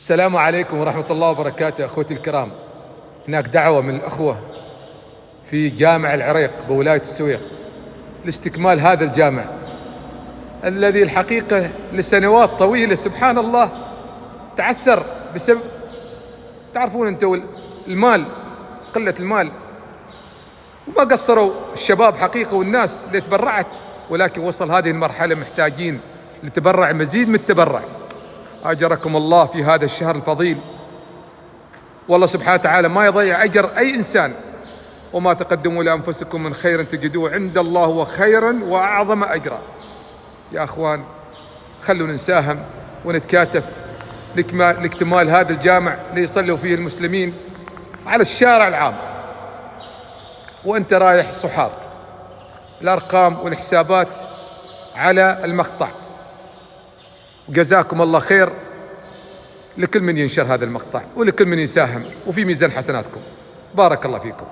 السلام عليكم ورحمة الله وبركاته. أخوتي الكرام، هناك دعوة من الأخوة في جامع العريق بولاية السويق لاستكمال هذا الجامع الذي الحقيقة لسنوات طويلة سبحان الله تعثر بسبب، تعرفون أنتم، المال، قلة المال. وما قصروا الشباب حقيقة والناس اللي تبرعت، ولكن وصل هذه المرحلة محتاجين لتبرع، مزيد من التبرع. أجركم الله في هذا الشهر الفضيل، والله سبحانه وتعالى ما يضيع أجر أي إنسان. وما تقدموا لأنفسكم من خير تجدوه عند الله وخيرا وأعظم أجرا. يا أخوان، خلونا نساهم ونتكاتف لاكتمال هذا الجامع ليصلوا فيه المسلمين على الشارع العام. وأنت رايح صحار، الأرقام والحسابات على المقطع. جزاكم الله خير لكل من ينشر هذا المقطع ولكل من يساهم، وفي ميزان حسناتكم. بارك الله فيكم.